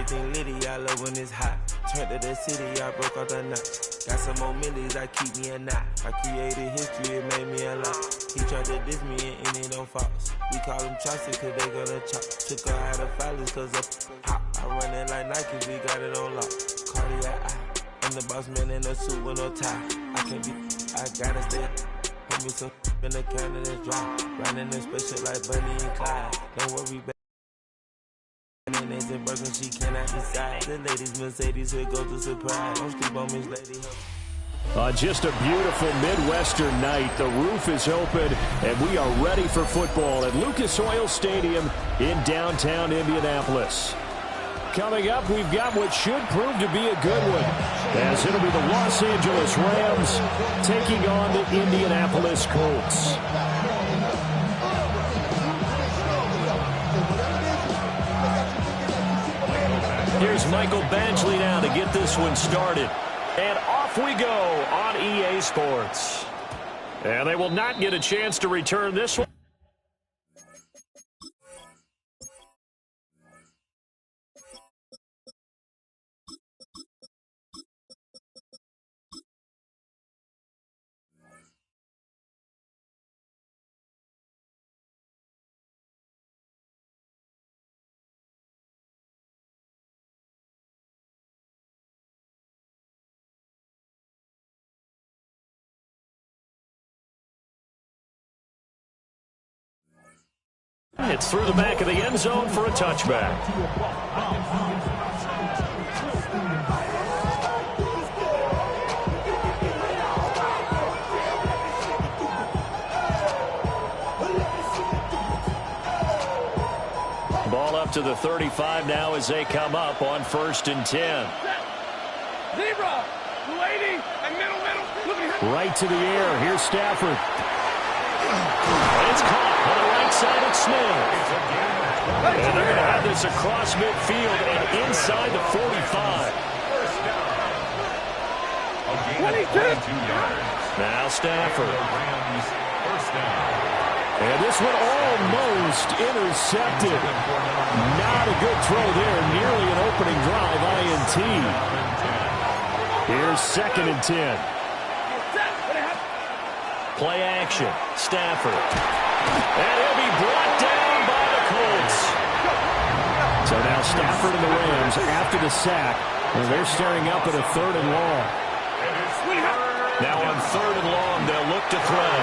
everything litty, I love when it's hot. Turned to the city, I broke out the knot. Got some more millies, I keep me a knot. I created history, it made me a lot. He tried to diss me and it don't false. We call them Chaucer cause they gonna chop. Took her out of filers cause of hot. I run it like Nike, we got it on lock. Cardiac eye. I'm the boss man in a suit with no tie. I can't be, I gotta stay. Put me some in the can of this dry. Riding this special like Bunny and Clyde. Don't worry, baby. Mayonnaise and burger, she cannot decide. The ladies Mercedes, here goes the surprise. Don't sleep on Miss Lady. Just a beautiful Midwestern night. The roof is open, and we are ready for football at Lucas Oil Stadium in downtown Indianapolis. Coming up, we've got what should prove to be a good one, as it'll be the Los Angeles Rams taking on the Indianapolis Colts. Here's Michael Badgley now to get this one started. And off we go on EA Sports. And they will not get a chance to return this one. It's through the back of the end zone for a touchback. Ball up to the 35 now as they come up on 1st and 10. Zebra, 280, and middle. Right to the air. Here's Stafford. It's caught on the right side of Smith. And they're going to have this across midfield and inside the 45. 22 yards. Now Stafford. And this one almost intercepted. Not a good throw there. Nearly an opening drive INT. Here's 2nd and 10. Play action. Stafford. And he'll be brought down by the Colts. So now Stafford and the Rams after the sack. And they're staring up at a 3rd and long. Now on 3rd and long, they'll look to throw.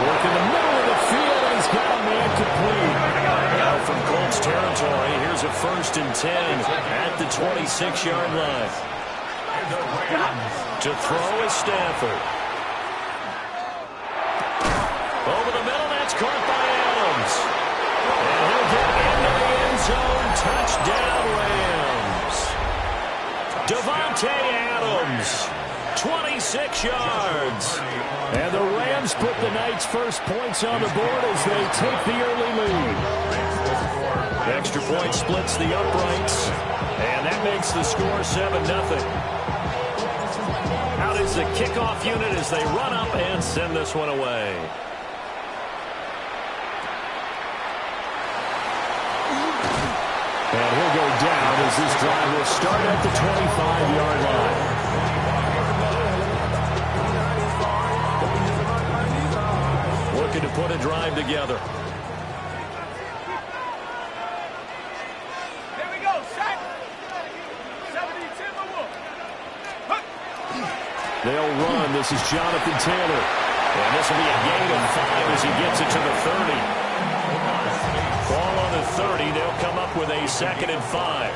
Work in the middle of the field, and he's got a man complete. Now from Colts territory, here's a 1st and 10 at the 26-yard line. To throw is Stafford. Over the middle, that's caught by Adams. And he'll get into the end zone. Touchdown, Rams. Davante Adams, 26 yards. And the Rams put the night's first points on the board as they take the early lead. The extra point splits the uprights, and that makes the score 7-0. Out is the kickoff unit as they run up and send this one away. And he'll go down as this drive will start at the 25-yard line. Looking to put a drive together. Here we go, set. 70-10. They'll run. This is Jonathan Taylor. And this will be a gain of 5 as he gets it to the 30. Ball on the 30. They'll come up with a 2nd and 5.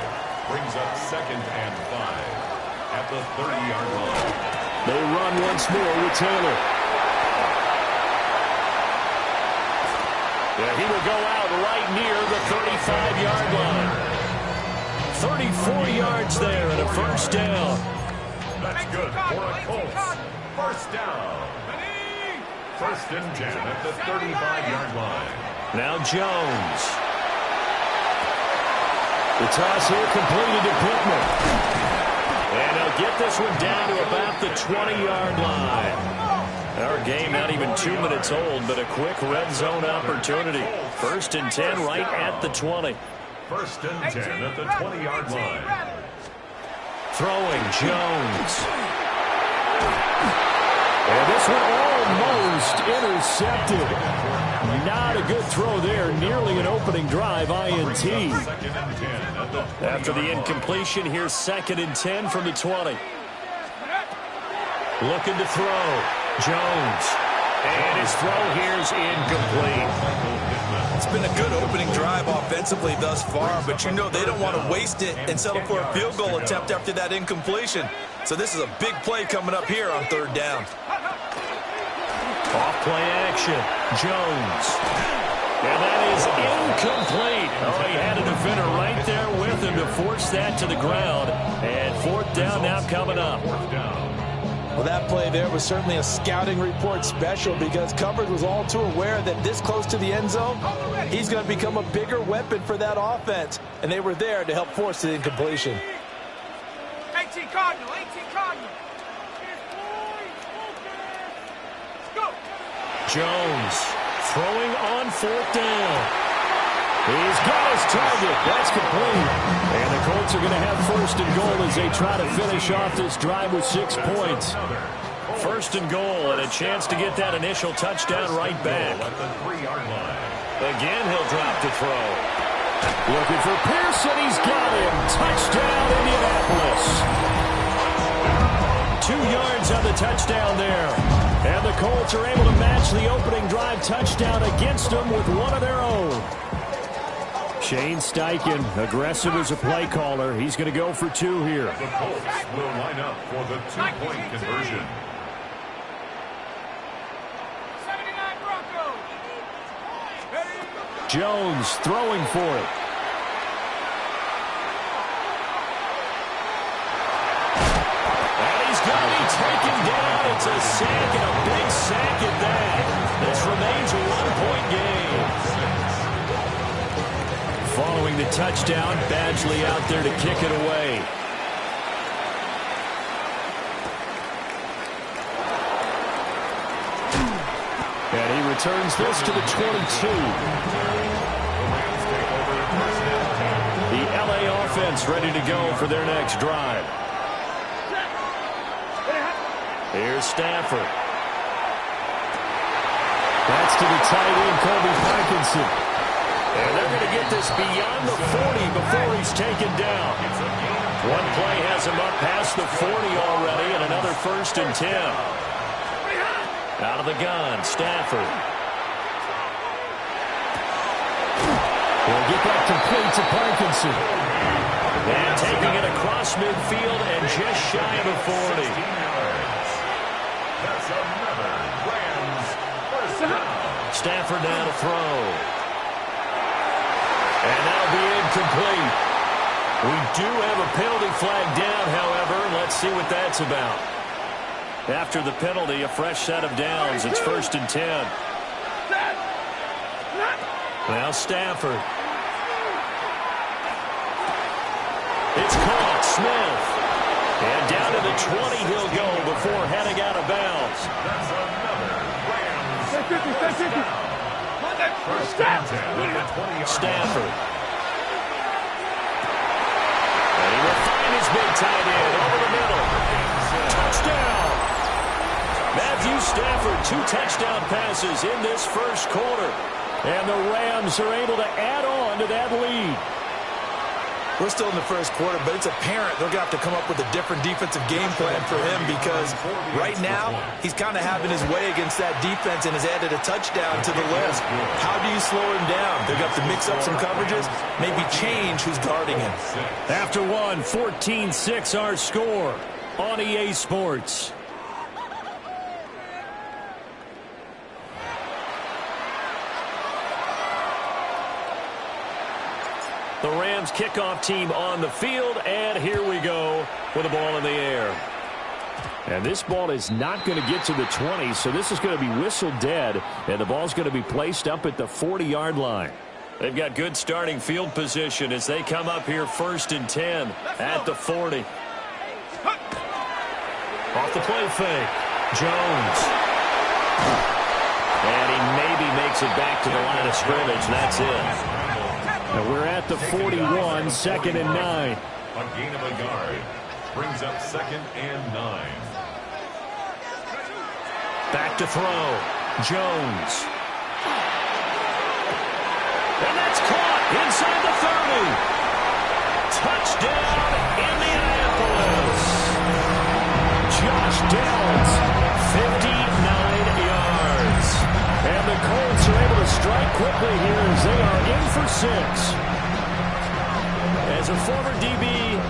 Brings up 2nd and 5 at the 30-yard line. They run once more with Taylor. Yeah, he will go out right near the 35-yard line. 34 yards there and a 1st down. That's good for a Colts. 1st down. 1st and 10 at the 35-yard line. Now Jones. The toss here completed to Pittman. And they'll get this one down to about the 20-yard line. Our game not even 2 minutes old, but a quick red zone opportunity. 1st and 10 right at the 20. First and 10 at the 20-yard line. Throwing Jones. And this one almost intercepted. Not a good throw there. Nearly an opening drive INT. After the incompletion, here's 2nd and 10 from the 20. Looking to throw. Jones. And his throw here is incomplete. It's been a good opening drive offensively thus far, but you know they don't want to waste it and settle for a field goal attempt after that incompletion. So this is a big play coming up here on 3rd down. Off play action. Jones. And that is incomplete. Oh, he had a defender right there with him to force that to the ground. And 4th down now coming up. Well, that play there was certainly a scouting report special because coverage was all too aware that this close to the end zone, he's going to become a bigger weapon for that offense. And they were there to help force the incompletion. 18 Cardinal, 18 Cardinal. Jones throwing on 4th down. He's got his target. That's complete. And the Colts are going to have 1st and goal as they try to finish off this drive with 6 points. 1st and goal and a chance to get that initial touchdown right back. Again, he'll drop to throw. Looking for Pearson. He's got him. Touchdown, Indianapolis. 2 yards on the touchdown there. And the Colts are able to match the opening drive touchdown against them with one of their own. Shane Steichen, aggressive as a play caller. He's going to go for 2 here. The Colts will line up for the 2-point conversion. 79 Broncos. Jones throwing for it. And he's going to be taken down. It's a sack and a big sack at that. This remains a 1-point game. Following the touchdown, Badgley out there to kick it away. And he returns this to the 22. The LA offense ready to go for their next drive. Here's Stafford. That's to the tight end, Colby Parkinson. And they're going to get this beyond the 40 before he's taken down. One play has him up past the 40 already, and another 1st and 10. Out of the gun, Stafford. He'll get that complete to Parkinson. And taking it across midfield and just shy of the 40. That's another Rams 1st down. Stafford now to throw. And that'll be incomplete. We do have a penalty flag down, however. Let's see what that's about. After the penalty, a fresh set of downs. It's 1st and 10. Now Stafford. It's caught. Smith. And down to the 20 he'll go before heading out of bounds. That's another Rams 50. 1st and 10 at the 20-yard Stafford. And he will find his big tight end over the middle. Touchdown! Matthew Stafford, 2 touchdown passes in this 1st quarter. And the Rams are able to add on to that lead. We're still in the 1st quarter, but it's apparent they're going to have to come up with a different defensive game plan for him because right now he's kind of having his way against that defense and has added a touchdown to the list. How do you slow him down? They're going to have to mix up some coverages, maybe change who's guarding him. After one, 14-6 our score on EA Sports. The Rams kickoff team on the field, and here we go with the ball in the air. And this ball is not going to get to the 20, so this is going to be whistled dead, and the ball's going to be placed up at the 40-yard line. They've got good starting field position as they come up here 1st and 10 at the 40. Off the play fake, Jones. And he maybe makes it back to the line of scrimmage, and that's it. And we're at the 41, 2nd and 9. A gain of a yard. Brings up 2nd and 9. Back to throw. Jones. And that's caught inside the 30. Touchdown, Indianapolis. Josh Downs, 59 yards. And the Colts are able to strike quickly here as they are in for 6. As a former DB,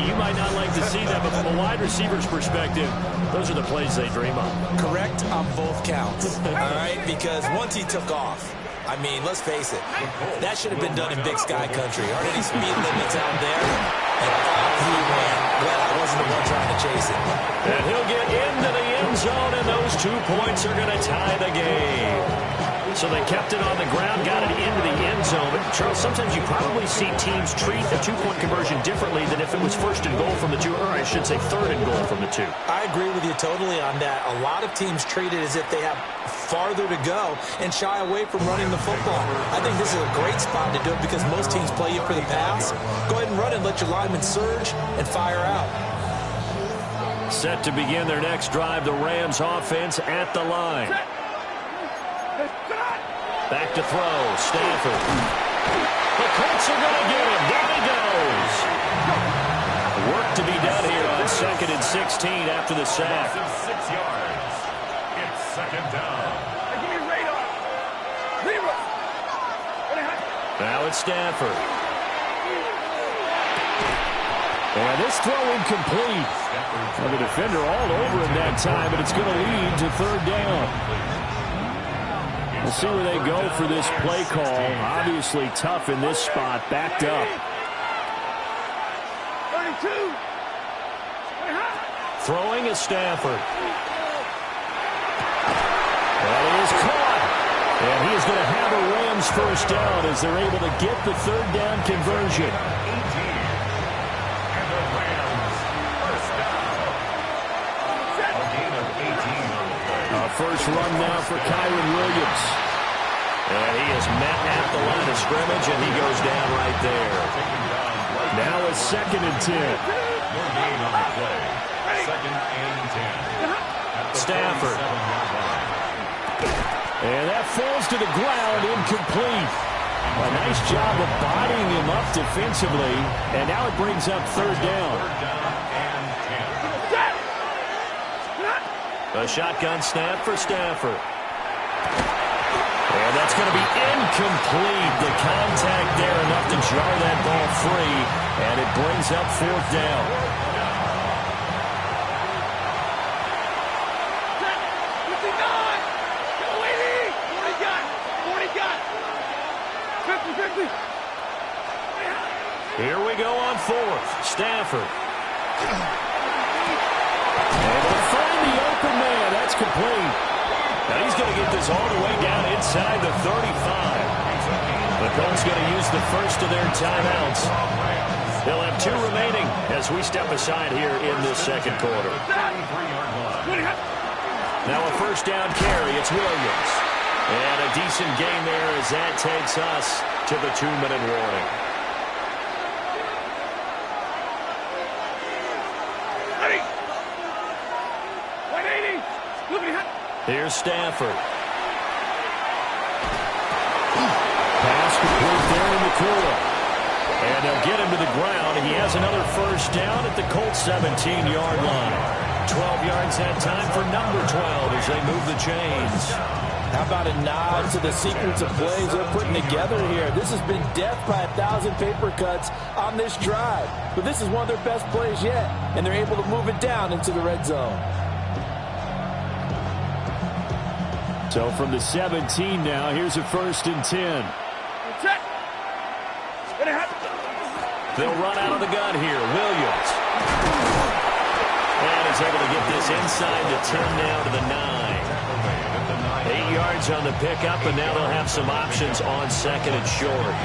you might not like to see that, but from a wide receiver's perspective, those are the plays they dream of. Correct on both counts, all right? Because once he took off, I mean, let's face it, that should have been done in Big Sky Country. Aren't any speed limits out there? And he ran well. I wasn't the one trying to chase it. And he'll get into the end zone, and those 2 points are going to tie the game. So they kept it on the ground, got it into the end zone. But Charles, sometimes you probably see teams treat a 2-point conversion differently than if it was 1st and goal from the 2, or I should say 3rd and goal from the 2. I agree with you totally on that. A lot of teams treat it as if they have farther to go and shy away from running the football. I think this is a great spot to do it because most teams play you for the pass. Go ahead and run it, let your linemen surge, and fire out. Set to begin their next drive, the Rams offense at the line. Back to throw, Stanford. The Colts are going to get him. Down he goes. Work to be done here on 2nd and 16 after the sack. 6 yards. It's 2nd down. Give me radar. Zero. Now it's Stanford. And this throw incomplete. Well, the defender all over him that time, but it's going to lead to 3rd down. We'll see where they go for this play call. Obviously tough in this spot, backed up. 32. Throwing is Stanford. That is caught. And he is going to have a Rams 1st down as they're able to get the 3rd down conversion. 18. And the Rams 1st down. A gain of 18 on the play. First run now for Kyren Williams. And he is met at the line of scrimmage, and he goes down right there. Now it's 2nd and 10. No gain on the play. 2nd and 10. Stafford. And that falls to the ground, incomplete. A nice job of bodying him up defensively, and now it brings up 3rd down. 3rd down and 10. A shotgun snap for Stafford. And that's going to be incomplete. The contact there enough to jar that ball free, and it brings up 4th down. Here we go on 4th. Stafford. Able to find the open man. That's complete. Now he's going to get this all the way down inside the 35. The Colts going to use the first of their timeouts. They'll have 2 remaining as we step aside here in this 2nd quarter. Now a 1st down carry. It's Williams. And a decent game there as that takes us to the 2-minute warning. Here's Stafford. Pass complete there in the corner. And they'll get him to the ground. He has another 1st down at the Colts 17-yard line. 12 yards that time for number 12 as they move the chains. How about a nod to the sequence of plays they're putting together here? This has been death by 1,000 paper cuts on this drive. But this is one of their best plays yet, and they're able to move it down into the red zone. So from the 17 now, here's a 1st and 10. They'll run out of the gun here. Williams. And he's able to get this inside the 10 now to the 9. 8 yards on the pickup, and now they'll have some options on 2nd and short.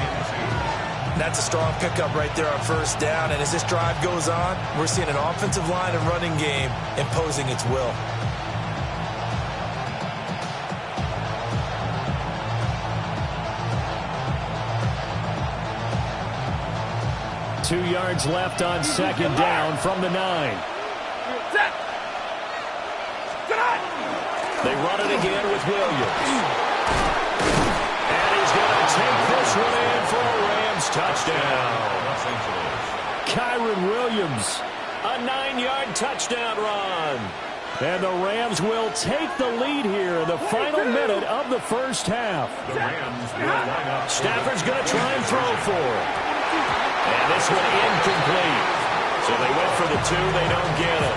That's a strong pickup right there on 1st down, and as this drive goes on, we're seeing an offensive line and running game imposing its will. 2 yards left on second down from the 9. They run it again with Williams. And he's going to take this one in for a Rams touchdown. Kyren Williams, a 9-yard touchdown run. And the Rams will take the lead here in the final minute of the first half. The Rams will line up. Stafford's going to try and throw for it. And this one incomplete. So they went for the 2. They don't get it.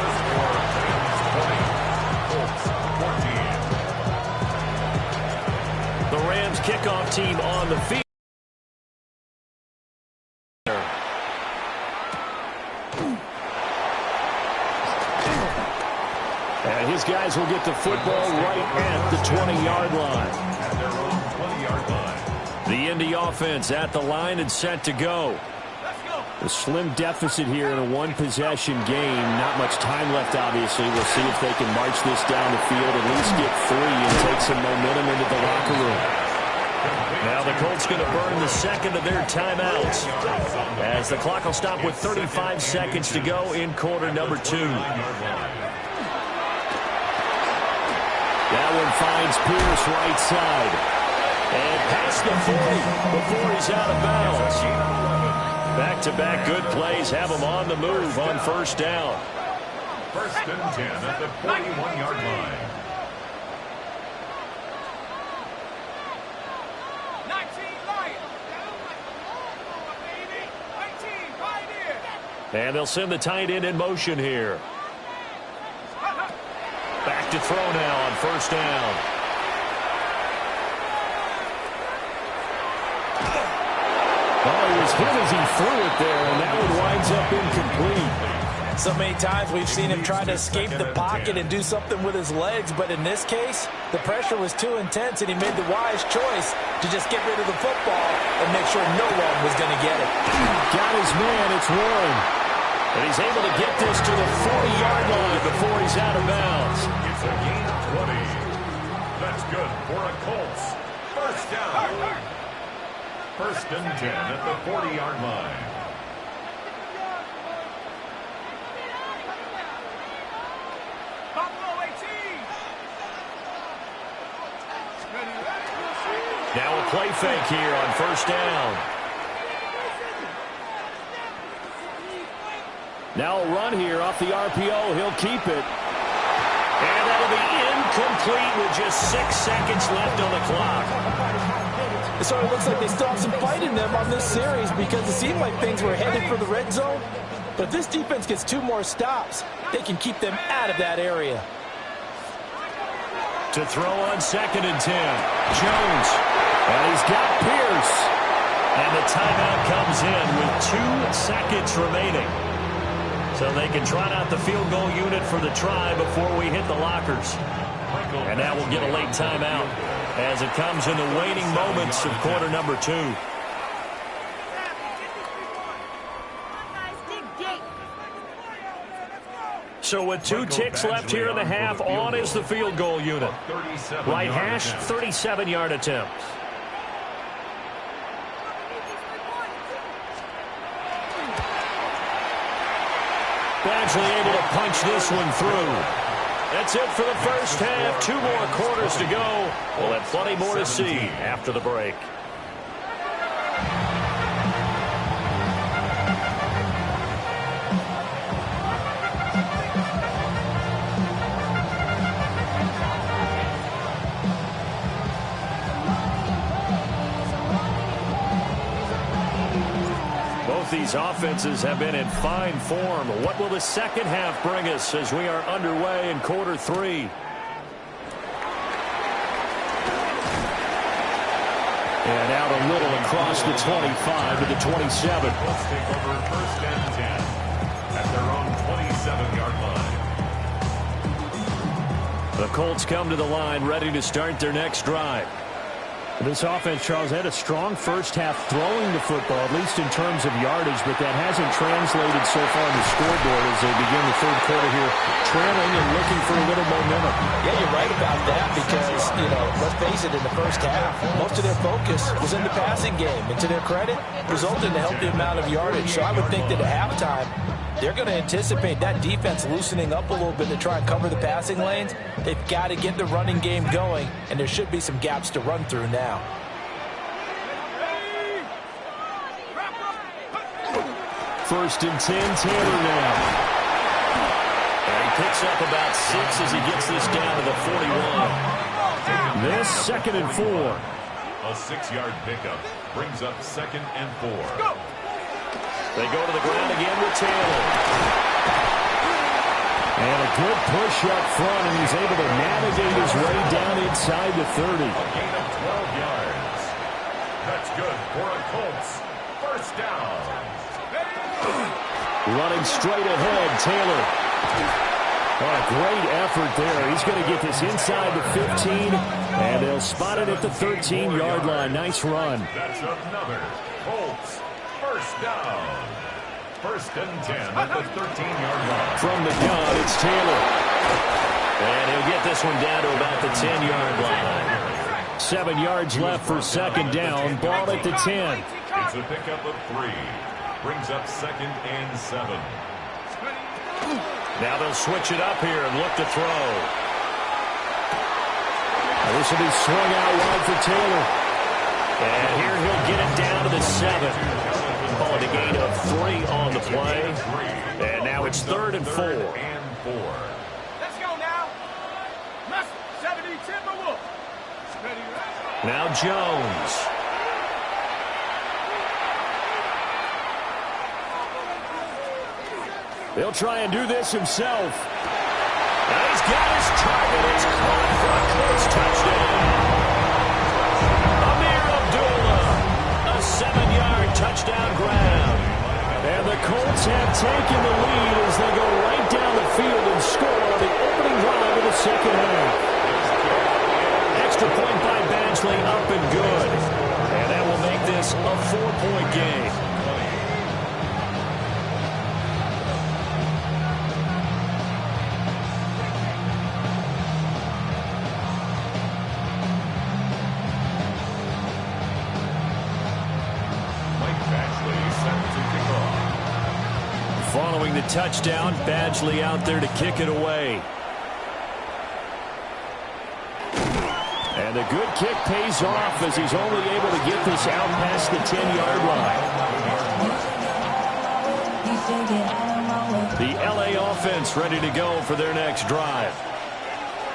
The Rams kickoff team on the field. And his guys will get the football right at the 20-yard line. At their own 20-yard line. The Indy offense at the line and set to go. A slim deficit here in a one-possession game. Not much time left, obviously. We'll see if they can march this down the field, at least get 3 and take some momentum into the locker room. Now the Colts going to burn the second of their timeouts as the clock will stop with 35 seconds to go in quarter number 2. That one finds Pierce right side. And past the 40 before he's out of bounds. Back-to-back good plays have him on the move on first down. First and 10 at the 41-yard line. 19 Lions. Baby. 19 Pioneer. And they'll send the tight end in motion here. Back to throw now on first down. Oh, he was hit as he threw it there, and that one winds up incomplete. So many times we've seen him try to escape the pocket and do something with his legs, but in this case, the pressure was too intense, and he made the wise choice to just get rid of the football and make sure no one was going to get it. Got his man, it's Warren. And he's able to get this to the 40-yard line before he's out of bounds. It's a gain of 20. That's good for a Colts. First down. First and 10 at the 40-yard line. Buffalo 18. Now a play fake here on first down. Now a run here off the RPO. He'll keep it. And that'll be incomplete with just 6 seconds left on the clock. It sort of looks like they still have some fight in them on this series because it seemed like things were headed for the red zone. But if this defense gets 2 more stops, they can keep them out of that area. To throw on second and 10. Jones. And he's got Pierce. And the timeout comes in with 2 seconds remaining. So they can trot out the field goal unit for the try before we hit the lockers. And now we'll get a late timeout as it comes in the waning moments of quarter number 2. So with 2 ticks left here in the half, on is the field goal unit. Right hash, 37-yard attempt. Badgley able to punch this one through. That's it for the first half. 2 more quarters to go. We'll have plenty more to see after the break. These offenses have been in fine form. What will the second half bring us as we are underway in quarter 3? And out a little across the 25 to the 27. Let's take over first and 10 at their own 27-yard line. The Colts come to the line ready to start their next drive. This offense, Charles, had a strong first half throwing the football, at least in terms of yardage, but that hasn't translated so far on the scoreboard as they begin the third quarter here, trailing and looking for a little momentum. Yeah, you're right about that because, let's face it, in the first half, most of their focus was in the passing game. And to their credit, resulted in a healthy amount of yardage. So I would think that at halftime, they're going to anticipate that defense loosening up a little bit to try and cover the passing lanes. They've got to get the running game going, and there should be some gaps to run through now. First and 10, Taylor now. And he picks up about 6 as he gets this down to the 41. This 2nd and 4. A 6-yard pickup brings up 2nd and 4. They go to the ground again with Taylor. And a good push up front, and he's able to navigate his way down inside the 30. A gain of 12 yards. That's good for a Colts. First down. Running straight ahead, Taylor. Oh, a great effort there. He's going to get this inside the 15, and they'll spot it at the 13-yard line. Nice run. That's another Colts. First down. First and 10 at the 13-yard line. From the gun, it's Taylor. And he'll get this one down to about the 10-yard line. 7 yards left for second down. Ball at the 10. It's a pickup of 3. Brings up 2nd and 7. Now they'll switch it up here and look to throw. Now this will be swung out wide for Taylor. And here he'll get it down to the 7. Call it a gain of 3 on the play. And now it's 3rd and 4. Let's go now. 70 Timberwolves. Now Jones. He'll try and do this himself. And he's got his target. It's caught for a close touchdown. Amir Abdullah. A 7-yard touchdown grab. And the Colts have taken the lead as they go right down the field and score on the opening drive of the second half. Extra point by Badgley, up and good. And that will make this a 4-point game. Following the touchdown, Badgley out there to kick it away. And a good kick pays off as he's only able to get this out past the 10-yard line. The LA offense ready to go for their next drive.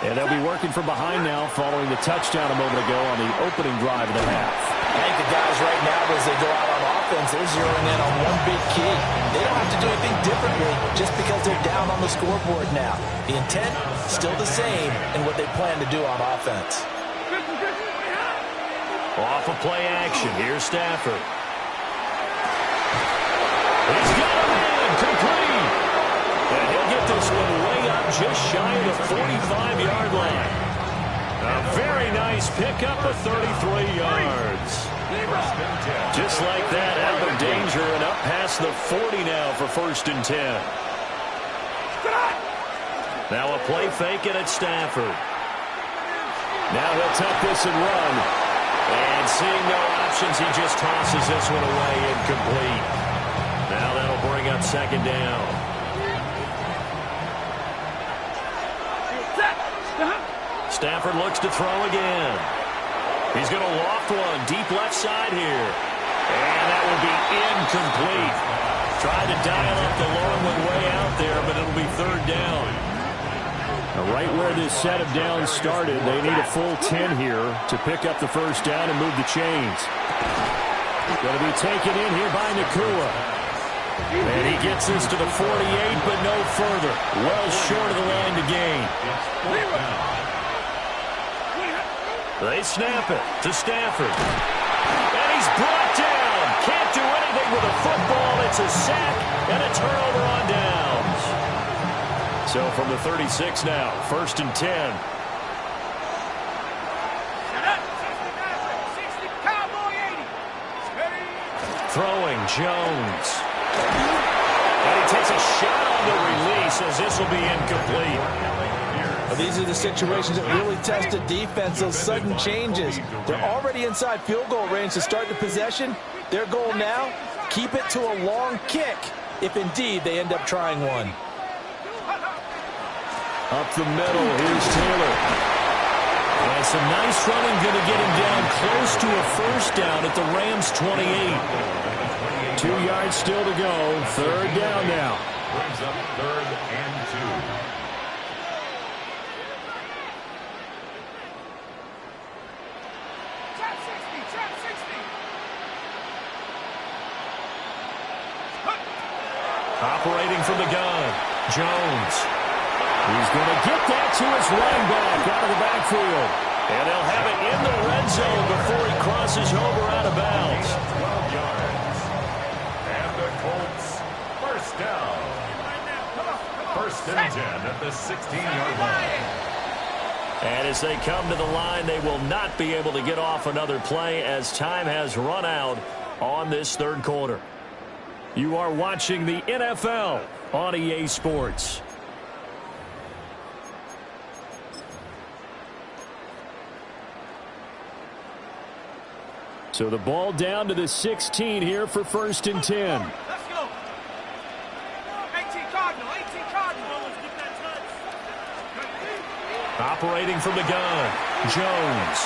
And they'll be working from behind now following the touchdown a moment ago on the opening drive of the half. I think the guys right now, as they go out on offense, they're zeroing in on one big key. They don't have to do anything differently just because they're down on the scoreboard now. The intent, still the same in what they plan to do on offense. Off of play action. Here's Stafford. He's got a man complete. And he'll get this one way up just shy of the 45-yard line. A very nice pickup of 33 yards. Just like that, out of danger and up past the 40 now for 1st and 10. Now a play fake and it's Stafford. Now he'll tuck this and run. And seeing no options, he just tosses this one away incomplete. Now that'll bring up 2nd down. Stafford looks to throw again. He's going to loft one deep left side here. And that will be incomplete. Tried to dial up the long one way out there, but it'll be 3rd down. Right where this set of downs started, they need a full 10 here to pick up the 1st down and move the chains. Going to be taken in here by Nacua. And he gets this to the 48, but no further. Well short of the line to gain. They snap it to Stafford. And he's brought down. Can't do anything with a football. It's a sack and a turnover on downs. So from the 36 now, 1st and 10. Jones. And he takes a shot on the release as this will be incomplete. Well, these are the situations that really test a defense, those sudden changes. They're already inside field goal range to start the possession. Their goal now, keep it to a long kick, if indeed they end up trying one. Up the middle, here's Taylor. And some nice running, going to get him down close to a first down at the Rams' 28. 2 yards still to go. Third down now. Brings up 3rd and 2. Operating from the gun, Jones. He's going to get that to his running back out of the backfield. And they'll have it in the red zone before he crosses over out of bounds. 12 yards. And the Colts, first down. 1st and 10 at the 16-yard line. And as they come to the line, they will not be able to get off another play as time has run out on this third quarter. You are watching the NFL on EA Sports. So the ball down to the 16 here for 1st and 10. Let's go. 18 Cardinal, 18 Cardinal. Let's get that touch. Operating from the gun, Jones.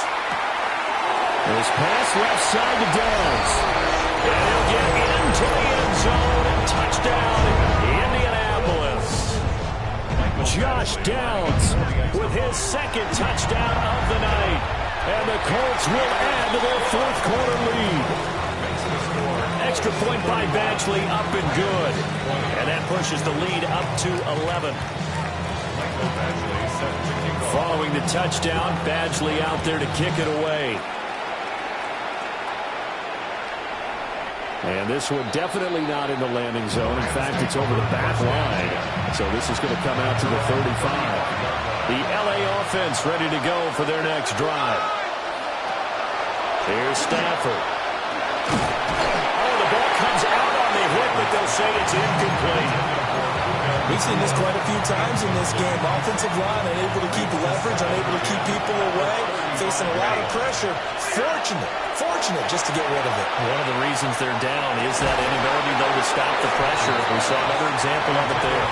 This pass left side to Downs. And he'll get into the end zone and touchdown, Indianapolis. Josh Downs with his 2nd touchdown of the night. And the Colts will add to their 4th quarter lead. Extra point by Badgley, up and good. And that pushes the lead up to 11. Following the touchdown, Badgley out there to kick it away. And this one definitely not in the landing zone. In fact, it's over the back line. So this is going to come out to the 35. The LA offense ready to go for their next drive. Here's Stafford. Oh, the ball comes out on the hit, but they'll say it's incomplete. We've seen this quite a few times in this game. Offensive line unable to keep leverage, unable to keep people away, facing a lot of pressure. Fortunate just to get rid of it. One of the reasons they're down is that inability, though, to stop the pressure. We saw another example of it there.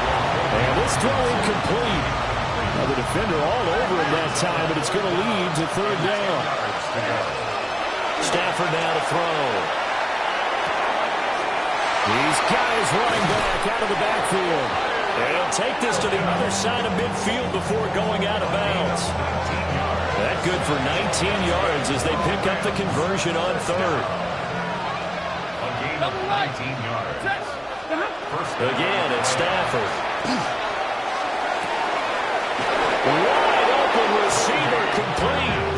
And this throw incomplete. Now the defender all over him that time, but it's going to lead to 3rd down. Stafford now to throw. He's got his running back out of the backfield. And he'll take this to the other side of midfield before going out of bounds. That good for 19 yards as they pick up the conversion on 3rd. A gain of 19 yards. Again, it's Stafford. Wide open receiver complete.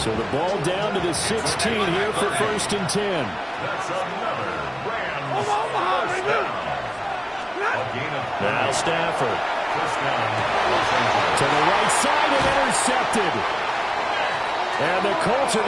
So the ball down to the 16 here for 1st and 10. That's another Rams first down. A gain of Now Stafford. first down. To the right side and intercepted. And the Colts are